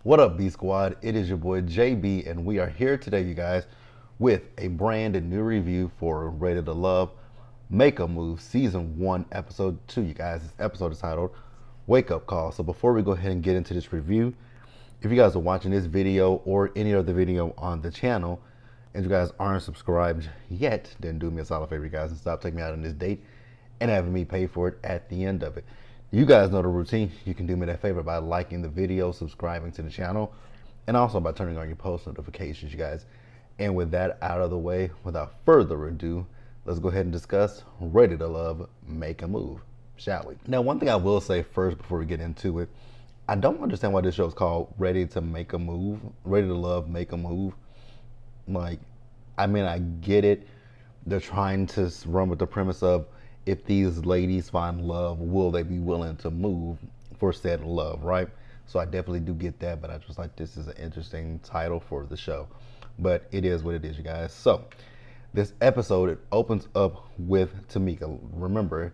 What up, B Squad? It is your boy JB, and we are here today, you guys, with a brand new review for Rated to Love Make a Move Season 1, Episode 2, you guys. This episode is titled Wake Up Call. So before we go ahead and get into this review, if you guys are watching this video or any other video on the channel, and you guys aren't subscribed yet, then do me a solid favor, you guys, and stop taking me out on this date and having me pay for it at the end of it. You guys know the routine. You can do me that favor by liking the video, subscribing to the channel, and also by turning on your post notifications, you guys. And with that out of the way, without further ado, let's go ahead and discuss Ready to Love, Make a Move, shall we? Now, one thing I will say first before we get into it, I don't understand why this show is called Ready to Make a Move, Ready to Love, Make a Move. Like, I mean, I get it. They're trying to run with the premise of, if these ladies find love, will they be willing to move for said love, right? So I definitely do get that, but I just like, this is an interesting title for the show. But it is what it is, you guys. So this episode, it opens up with Tamika. Remember,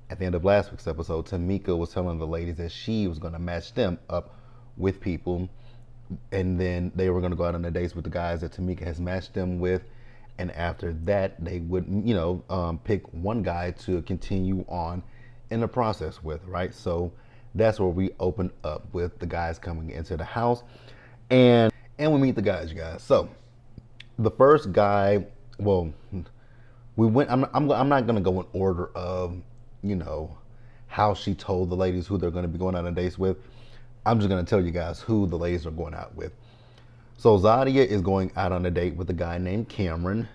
at the end of last week's episode, Tamika was telling the ladies that she was going to match them up with people, and then they were going to go out on the dates with the guys that Tamika has matched them with. And after that, they would, pick one guy to continue on in the process with, right? So that's where we open up with the guys coming into the house, and we meet the guys, you guys. So the first guy, well, we went. I'm not gonna go in order of, how she told the ladies who they're gonna be going on dates with. I'm just gonna tell you guys who the ladies are going out with. So Zadia is going out on a date with a guy named Cameron.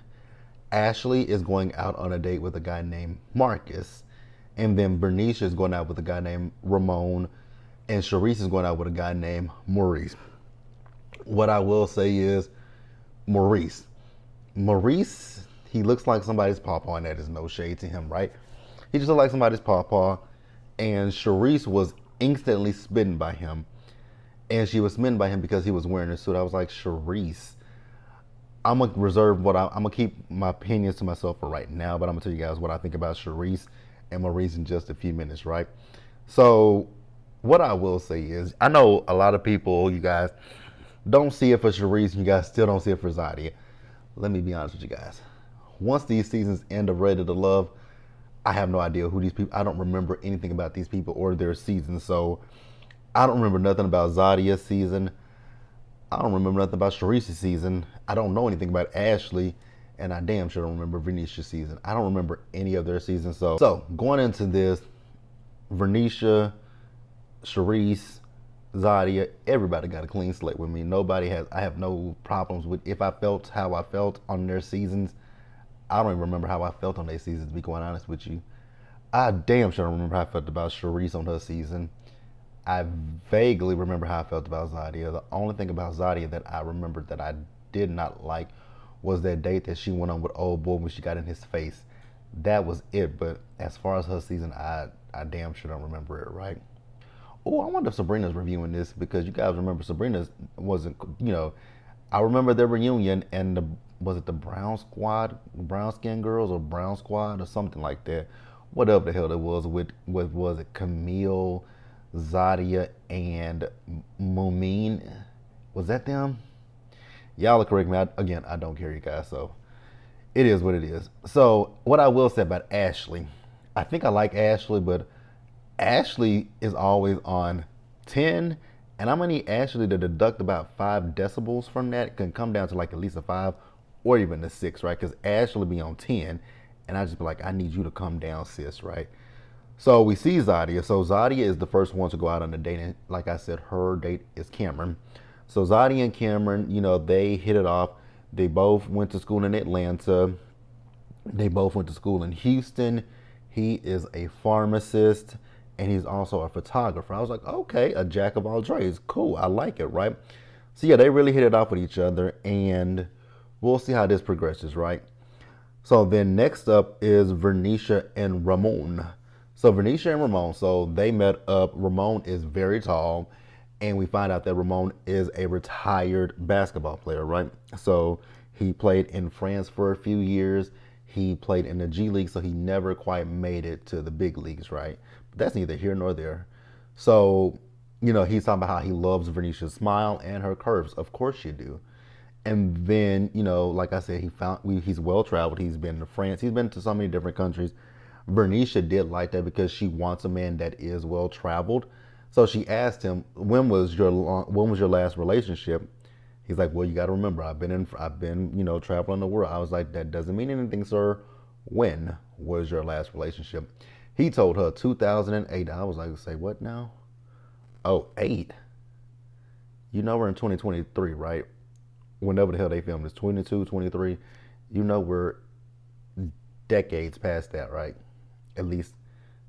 Ashley is going out on a date with a guy named Marcus. And then Bernice is going out with a guy named Ramon. And Sharice is going out with a guy named Maurice. What I will say is, Maurice, he looks like somebody's pawpaw, and that is no shade to him, right? He just looks like somebody's pawpaw. And Sharice was instantly smitten by him. And she was smitten by him because he was wearing a suit. I was like, Sharice, I'm going to reserve I'm going to keep my opinions to myself for right now, but I'm going to tell you guys what I think about Sharice and Maurice in just a few minutes, right? So what I will say is, I know a lot of people, you guys, don't see it for Sharice, and you guys still don't see it for Zadia. Let me be honest with you guys. Once these seasons end of Ready to Love, I have no idea who these people, I don't remember anything about these people or their seasons, so I don't remember nothing about Zadia's season. I don't remember nothing about Sharice's season. I don't know anything about Ashley, and I damn sure don't remember Venetia season. I don't remember any of their seasons. So going into this, Venetia, Sharice, Zadia, everybody got a clean slate with me. I have no problems with if I felt how I felt on their seasons. I don't even remember how I felt on their seasons, to be quite honest with you. I damn sure don't remember how I felt about Sharice on her season. I vaguely remember how I felt about Zadia. The only thing about Zadia that I remembered that I did not like was that date that she went on with old boy when she got in his face. That was it. But as far as her season, I damn sure don't remember it, right? Oh, I wonder if Sabrina's reviewing this, because you guys remember Sabrina's wasn't, I remember their reunion, and was it the Brown Skin Girls or Brown Squad or something like that? Whatever the hell it was was it Camille, Zadia, and Mumin? Was that them? Y'all are correct me. Again, I don't care, you guys, so it is what it is. So what I will say about Ashley, I think I like Ashley, but Ashley is always on 10, and I'm gonna need Ashley to deduct about 5 decibels from that. It can come down to like at least a 5 or even a 6, right? Because Ashley be on 10, and I just be like, I need you to come down, sis, right? So we see Zadia. So Zadia is the first one to go out on a date. And like I said, her date is Cameron. So Zadia and Cameron, they hit it off. They both went to school in Atlanta. They both went to school in Houston. He is a pharmacist, and he's also a photographer. I was like, okay, a jack of all trades. Cool, I like it, right? So yeah, they really hit it off with each other, and we'll see how this progresses, right? So then next up is Vernisha and Ramon. So Venetia and Ramon, so they met up. Ramon is very tall, and we find out that Ramon is a retired basketball player, right? So he played in France for a few years. He played in the G League, so he never quite made it to the big leagues, right? But that's neither here nor there. So He's talking about how he loves Vernisha's smile and her curves. Of course you do. And then, like I said, he's well traveled. He's been to France. He's been to so many different countries. Vernisha did like that because she wants a man that is well traveled. So she asked him, when was your last relationship? He's like, well, you got to remember, I've been, traveling the world. I was like, that doesn't mean anything, sir. When was your last relationship? He told her 2008. I was like, say what now? Oh, eight. We're in 2023, right? Whenever the hell they filmed this, 22, 23. We're decades past that, right? At least,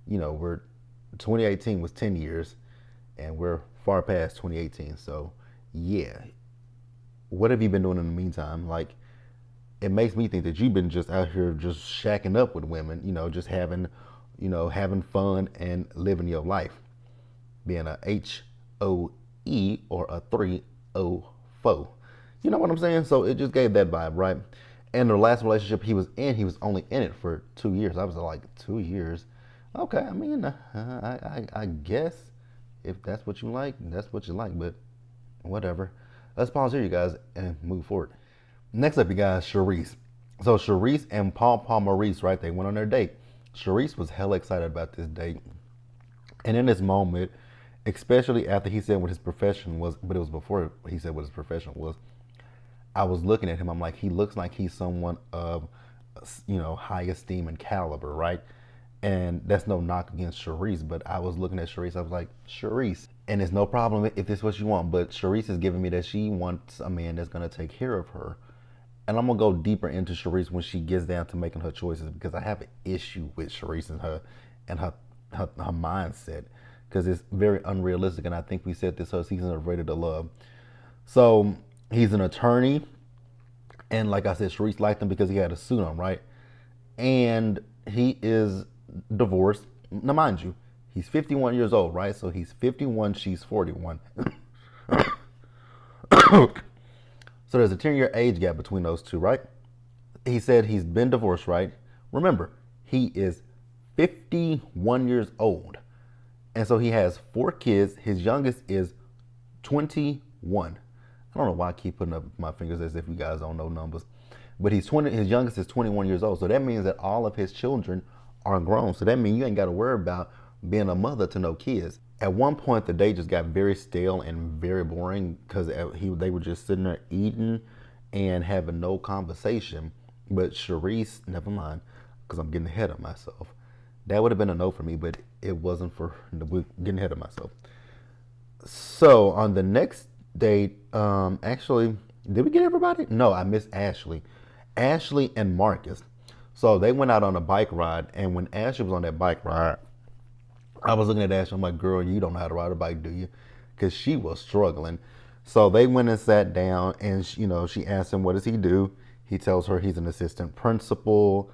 we're 2018 was 10 years, and we're far past 2018. So, yeah. What have you been doing in the meantime? Like, it makes me think that you've been just out here just shacking up with women, just having fun and living your life, being a HOE or a 3O foe. You know what I'm saying? So it just gave that vibe, right? And the last relationship he was only in it for 2 years. I was like, 2 years? Okay, I mean, I guess if that's what you like, that's what you like, but whatever. Let's pause here, you guys, and move forward. Next up, you guys, Charisse. So Charisse and Paul Maurice, right? They went on their date. Charisse was hella excited about this date. And in this moment, especially after he said what his profession was, but it was before he said what his profession was, I was looking at him. I'm like, he looks like he's someone of, high esteem and caliber, right? And that's no knock against Charisse, but I was looking at Charisse. I was like, Charisse, and it's no problem if this is what you want, but Charisse is giving me that she wants a man that's gonna take care of her. And I'm gonna go deeper into Charisse when she gets down to making her choices because I have an issue with Charisse and her mindset because it's very unrealistic. And I think we said this her season of Rated to Love. So he's an attorney, and like I said, Charisse liked him because he had a suit on, right? And he is divorced. Now, mind you, he's 51 years old, right? So he's 51, she's 41. So there's a 10-year age gap between those two, right? He said he's been divorced, right? Remember, he is 51 years old. And so he has 4 kids. His youngest is 21. I don't know why I keep putting up my fingers as if you guys don't know numbers. But his youngest is 21 years old. So that means that all of his children are grown. So that means you ain't got to worry about being a mother to no kids. At one point, the date just got very stale and very boring because they were just sitting there eating and having no conversation. But Charisse, never mind, because I'm getting ahead of myself. That would have been a no for me, but it wasn't for getting ahead of myself. So on the next date, actually, did we get everybody? No, I missed Ashley. Ashley and Marcus. So they went out on a bike ride, and when Ashley was on that bike ride, I was looking at Ashley. I'm like, girl, you don't know how to ride a bike, do you? Because she was struggling. So they went and sat down, and she asked him, what does he do? He tells her he's an assistant principal,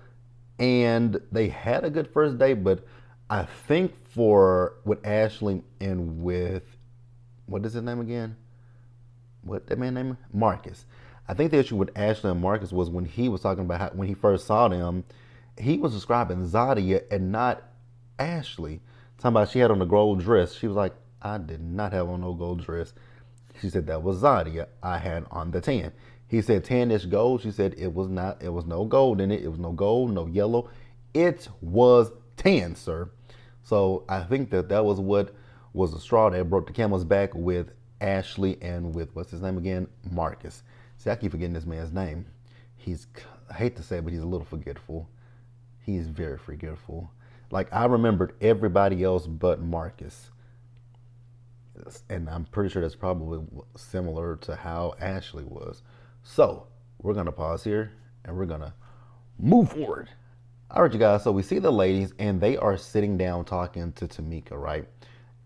and they had a good first date. But I think with Ashley and with, what is his name again? What that man name? Marcus. I think the issue with Ashley and Marcus was when he was talking about when he first saw them, he was describing Zadia and not Ashley. Talking about she had on a gold dress. She was like, I did not have on no gold dress. She said that was Zadia. I had on the tan. He said tan-ish gold. She said it was not. It was no gold in it. It was no gold, no yellow. It was tan, sir. So I think that was what was the straw that broke the camel's back with Ashley and with, what's his name again? Marcus. See, I keep forgetting this man's name. I hate to say it, but he's a little forgetful. He's very forgetful. Like, I remembered everybody else but Marcus. And I'm pretty sure that's probably similar to how Ashley was. So, we're going to pause here and we're going to move forward. All right, you guys. So, we see the ladies and they are sitting down talking to Tamika, right?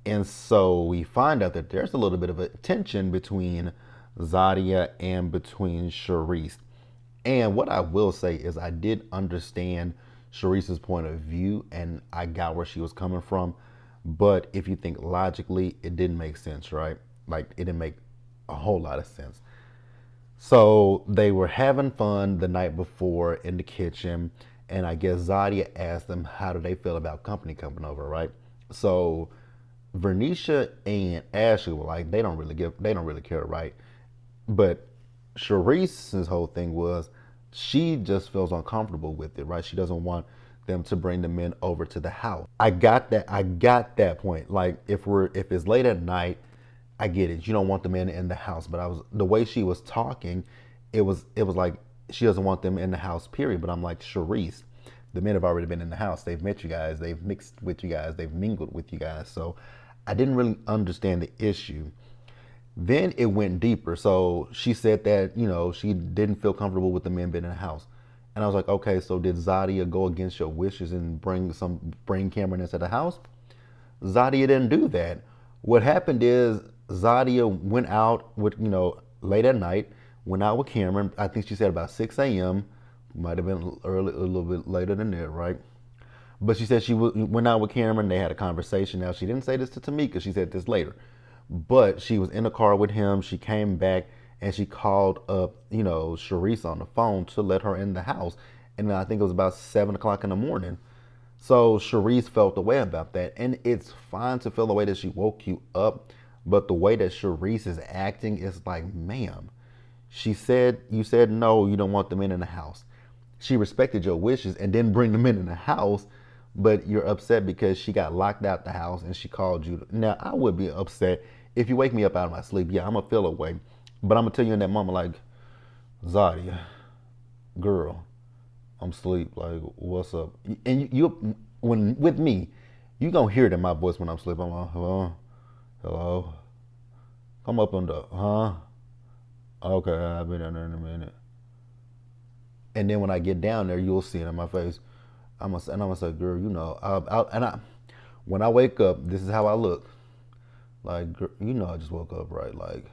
And so, we find out that there's a little bit of a tension between Zadia and between Charisse. And what I will say is I did understand Charisse's point of view and I got where she was coming from. But if you think logically, it didn't make sense, right? Like, it didn't make a whole lot of sense. So they were having fun the night before in the kitchen. And I guess Zadia asked them, how do they feel about company coming over, right? So Vernisha and Ashley were like, they don't really care, right? But Sharice's whole thing was she just feels uncomfortable with it, right? She doesn't want them to bring the men over to the house. I got that point. Like if it's late at night, I get it. You don't want the men in the house. But I was the way she was talking, it was like she doesn't want them in the house, period. But I'm like, Sharice, the men have already been in the house. They've met you guys, they've mixed with you guys, they've mingled with you guys. So I didn't really understand the issue. Then it went deeper. So she said that, she didn't feel comfortable with the men being in the house. And I was like, okay, so did Zadia go against your wishes and bring Cameron into the house? Zadia didn't do that. What happened is Zadia went out with, late at night, went out with Cameron. I think she said about 6 a.m. Might have been early, a little bit later than that, right? But she said she went out with Cameron. They had a conversation. Now, she didn't say this to Tamika. She said this later. But she was in the car with him. She came back and she called up, Sharice on the phone to let her in the house. And I think it was about 7 o'clock in the morning. So Sharice felt the way about that. And it's fine to feel the way that she woke you up. But the way that Sharice is acting is like, ma'am, you said no, you don't want the men in the house. She respected your wishes and didn't bring the men in the house, but you're upset because she got locked out the house and she called you. Now, I would be upset if you wake me up out of my sleep. Yeah, I'm going to feel away. But I'm going to tell you in that moment, like, Zadia, girl, I'm asleep. Like, what's up? And when with me, you going to hear it in my voice when I'm asleep. I'm like, hello? Hello? Come up on the, huh? Okay, I'll be down there in a minute. And then when I get down there, you'll see it in my face. I'm gonna say, girl, when I wake up, this is how I look. Like, girl, I just woke up, right? Like,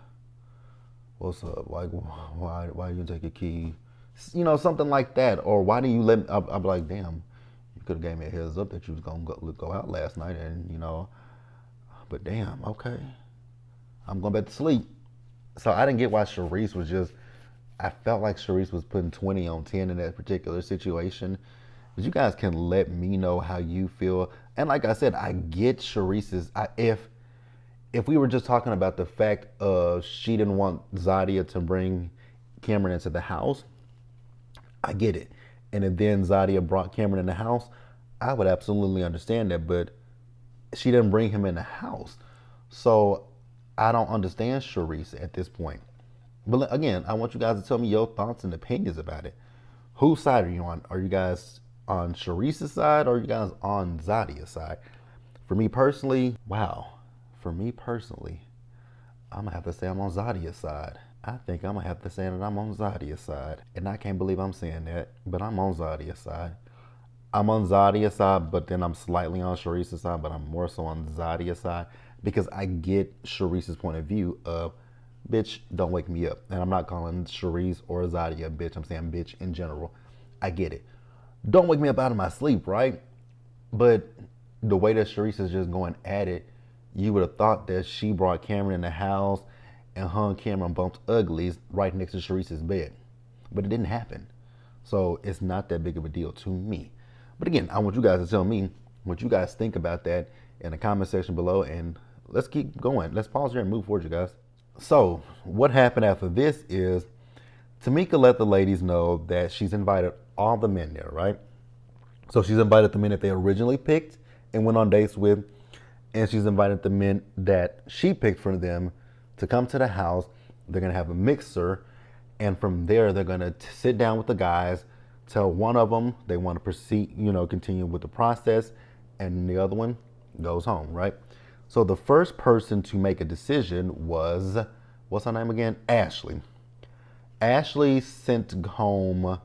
what's up? Like, why you take a key? Something like that. Or why do you let me? I'm like, damn, you could have gave me a heads up that you was gonna go out last night, and but damn, okay, I'm going back to sleep. So I didn't get why Sharice was just. I felt like Sharice was putting 20 on 10 in that particular situation. But you guys can let me know how you feel. And like I said, I get Sharice's. If we were just talking about the fact of she didn't want Zadia to bring Cameron into the house, I get it. And if then Zadia brought Cameron in the house, I would absolutely understand that. But she didn't bring him in the house. So I don't understand Sharice at this point. But again, I want you guys to tell me your thoughts and opinions about it. Whose side are you on? Are you guys on Sharice's side or are you guys on Zadia's side? For me personally, I'm going to have to say I'm on Zadia's side. I think I'm going to have to say that I'm on Zadia's side. And I can't believe I'm saying that, but I'm on Zadia's side. I'm on Zadia's side, but then I'm slightly on Sharice's side, but I'm more so on Zadia's side because I get Sharice's point of view of, bitch, don't wake me up. And I'm not calling Sharice or Zadia a bitch. I'm saying bitch in general. I get it. Don't wake me up out of my sleep, right? But the way that Sharice is just going at it, you would have thought that she brought Cameron in the house and hung Cameron bumped uglies right next to Sharice's bed. But it didn't happen. So it's not that big of a deal to me. But again, I want you guys to tell me what you guys think about that in the comment section below. And let's keep going. Let's pause here and move forward, you guys. So what happened after this is Tamika let the ladies know that she's invited all the men there, right? So she's invited the men that they originally picked and went on dates with, and she's invited the men that she picked for them to come to the house. They're going to have a mixer, and from there they're going to sit down with the guys, tell one of them they want to proceed, continue with the process, and the other one goes home, right? So the first person to make a decision was, what's her name again? Ashley. Ashley sent home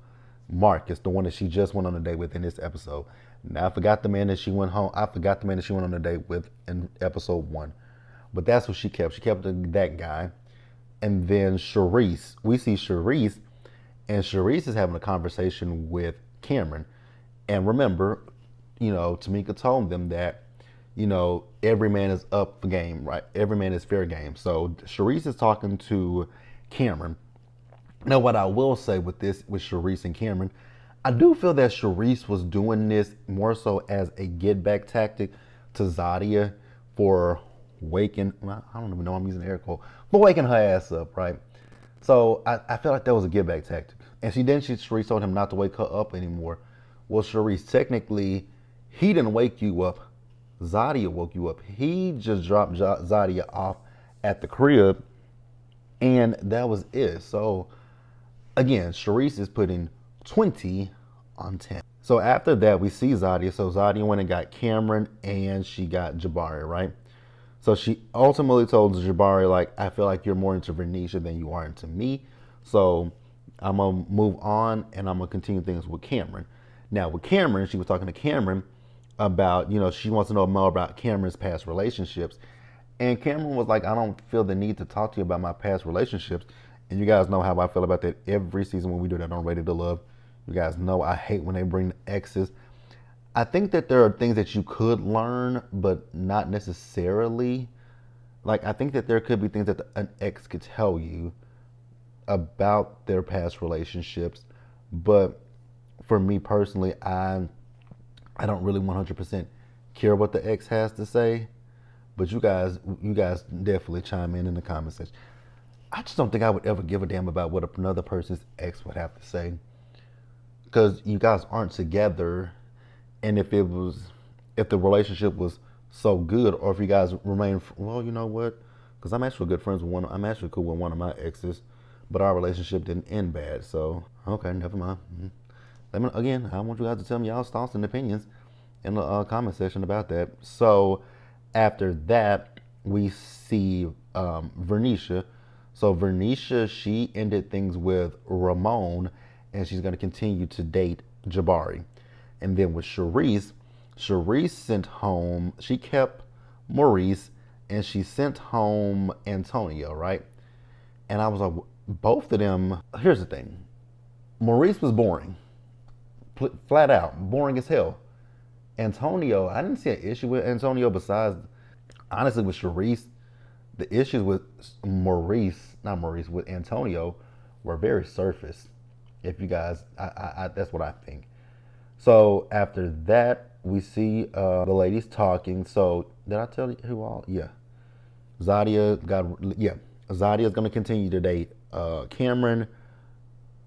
Marcus, the one that she just went on a date with in this episode. Now I forgot the man that she went on a date with in episode 1. But that's what she kept. She kept that guy. And then Sharice. We see Sharice, and Sharice is having a conversation with Cameron. And remember, Tamika told them that every man is up for game, right? Every man is fair game. So Sharice is talking to Cameron. Now, what I will say with Sharice and Cameron, I do feel that Sharice was doing this more so as a get back tactic to Zadia for waking, well, I don't even know I'm using air quote, for waking her ass up, right? So I felt like that was a give back tactic. And Sharice told him not to wake her up anymore. Well, Sharice, technically, he didn't wake you up. Zadia woke you up. He just dropped Zadia off at the crib, and that was it. So again, Sharice is putting 20 on 10. So after that, we see Zadia. So Zadia went and got Cameron, and she got Jabari, right? So she ultimately told Jabari, like, I feel like you're more into Vernisha than you are into me. So I'm going to move on, and I'm going to continue things with Cameron. Now, with Cameron, she was talking to Cameron about, she wants to know more about Cameron's past relationships. And Cameron was like, I don't feel the need to talk to you about my past relationships. And you guys know how I feel about that every season when we do that on Rated to Love. You guys know I hate when they bring exes. I think that there are things that you could learn, but not necessarily. Like, I think that there could be things that an ex could tell you about their past relationships. But for me personally, I don't really 100% care what the ex has to say. But you guys definitely chime in the comment section. I just don't think I would ever give a damn about what another person's ex would have to say, because you guys aren't together. And if the relationship was so good, or if you guys remain, well, you know what? Because I'm actually good friends with one. I'm actually cool with one of my exes, but our relationship didn't end bad. So okay, never mind. Again, I want you guys to tell me y'all's thoughts and opinions in the comment section about that. So after that, we see Vernisha. So Vernisha, she ended things with Ramon, and she's going to continue to date Jabari. And then with Sharice sent home, she kept Maurice, and she sent home Antonio, right? And I was like, both of them, here's the thing. Maurice was boring. Flat out, boring as hell. Antonio, I didn't see an issue with Antonio besides, honestly, with Sharice. The issues with with Antonio were very surface. If you guys, that's what I think. So after that, we see the ladies talking. So did I tell you who all? Yeah, Zadia's gonna continue to date Cameron.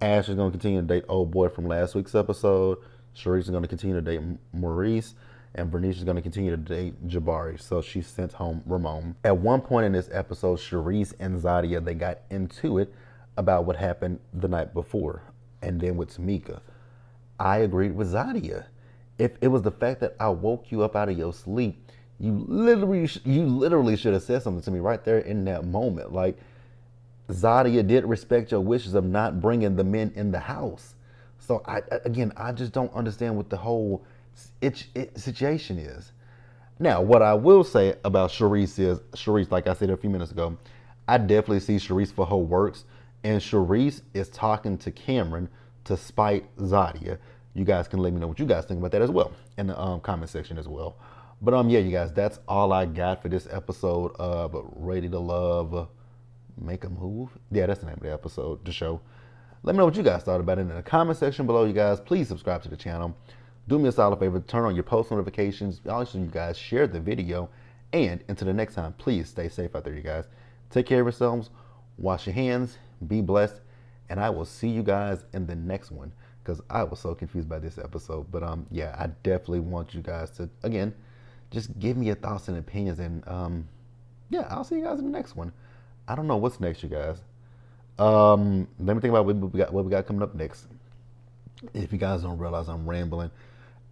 Ash is gonna continue to date old boy from last week's episode. Sharice is gonna continue to date Maurice. And Bernice is going to continue to date Jabari. So she sent home Ramon. At one point in this episode, Sharice and Zadia, they got into it about what happened the night before. And then with Tamika, I agreed with Zadia. If it was the fact that I woke you up out of your sleep, you literally should have said something to me right there in that moment. Like, Zadia did respect your wishes of not bringing the men in the house. So I just don't understand what the whole situation is. Now, what I will say about Sharice is, like I said a few minutes ago, I definitely see Sharice for her works, and Sharice is talking to Cameron to spite Zadia. You guys can let me know what you guys think about that as well in the comment section as well. But yeah, you guys, that's all I got for this episode of Ready to Love, Make a Move. Yeah, that's the name of the episode, the show. Let me know what you guys thought about it in the comment section below, you guys. Please subscribe to the channel. Do me a solid favor, turn on your post notifications. Also, you guys share the video. And until the next time, please stay safe out there, you guys. Take care of yourselves. Wash your hands. Be blessed. And I will see you guys in the next one, because I was so confused by this episode. But yeah, I definitely want you guys to, again, just give me your thoughts and opinions. And yeah, I'll see you guys in the next one. I don't know what's next, you guys. Let me think about what we got coming up next. If you guys don't realize I'm rambling,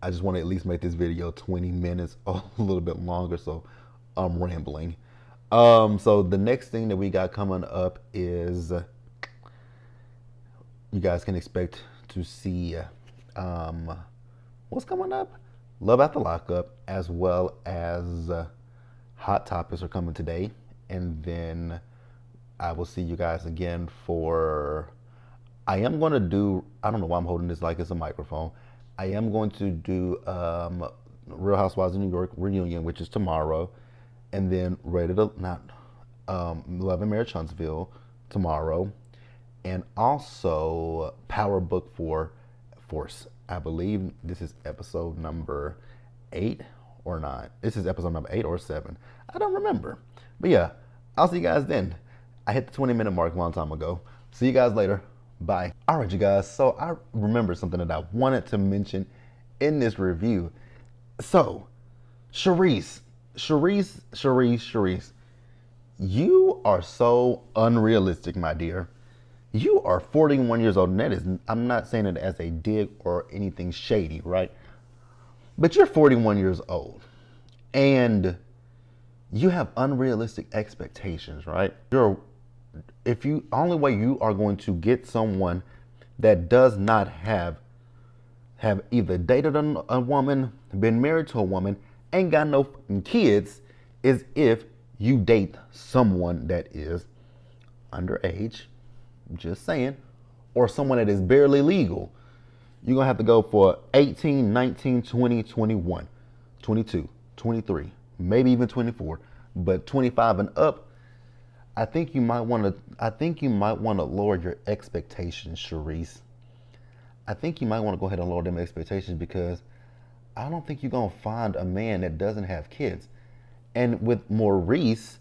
I just want to at least make this video 20 minutes or a little bit longer, so I'm rambling. So the next thing that we got coming up is you guys can expect to see what's coming up? Love After Lockup, as well as Hot Topics are coming today. And then I will see you guys again for, I am going to do, I don't know why I'm holding this like it's a microphone. I am going to do Real Housewives of New York reunion, which is tomorrow. And then Love and Marriage Huntsville tomorrow. And also Power Book 4 Force. I believe this is episode number 8 or 9. This is episode number 8 or 7. I don't remember. But yeah, I'll see you guys then. I hit the 20-minute mark a long time ago. See you guys later. Bye. All right, you guys. So I remember something that I wanted to mention in this review. So, Sharice, you are so unrealistic, my dear. You are 41 years old, and that is, I'm not saying it as a dig or anything shady, right? But you're 41 years old, and you have unrealistic expectations, right? Only way you are going to get someone that does not have either dated a woman, been married to a woman, ain't got no kids, is if you date someone that is underage, just saying, or someone that is barely legal. You're going to have to go for 18, 19, 20, 21, 22, 23, maybe even 24, but 25 and up. I think you might want to lower your expectations, Sharice. I think you might want to go ahead and lower them expectations, because I don't think you're going to find a man that doesn't have kids. And with Maurice,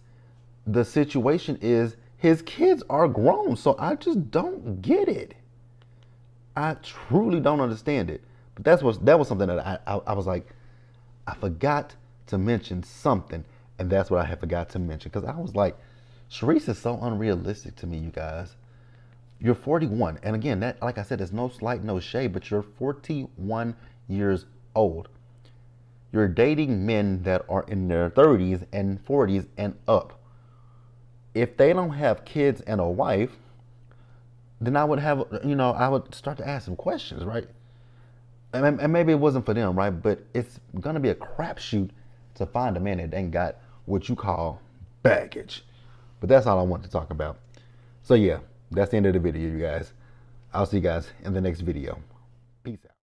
the situation is his kids are grown. So I just don't get it. I truly don't understand it. But that was something that I was like, I forgot to mention something. And that's what I had forgot to mention. Because I was like, Sharice is so unrealistic to me, you guys. You're 41. And again, that, like I said, there's no slight, no shade, but you're 41 years old. You're dating men that are in their 30s and 40s and up. If they don't have kids and a wife, then I would I would start to ask some questions, right? And maybe it wasn't for them, right? But it's going to be a crapshoot to find a man that ain't got what you call baggage. But that's all I want to talk about. So yeah, that's the end of the video, you guys. I'll see you guys in the next video. Peace out.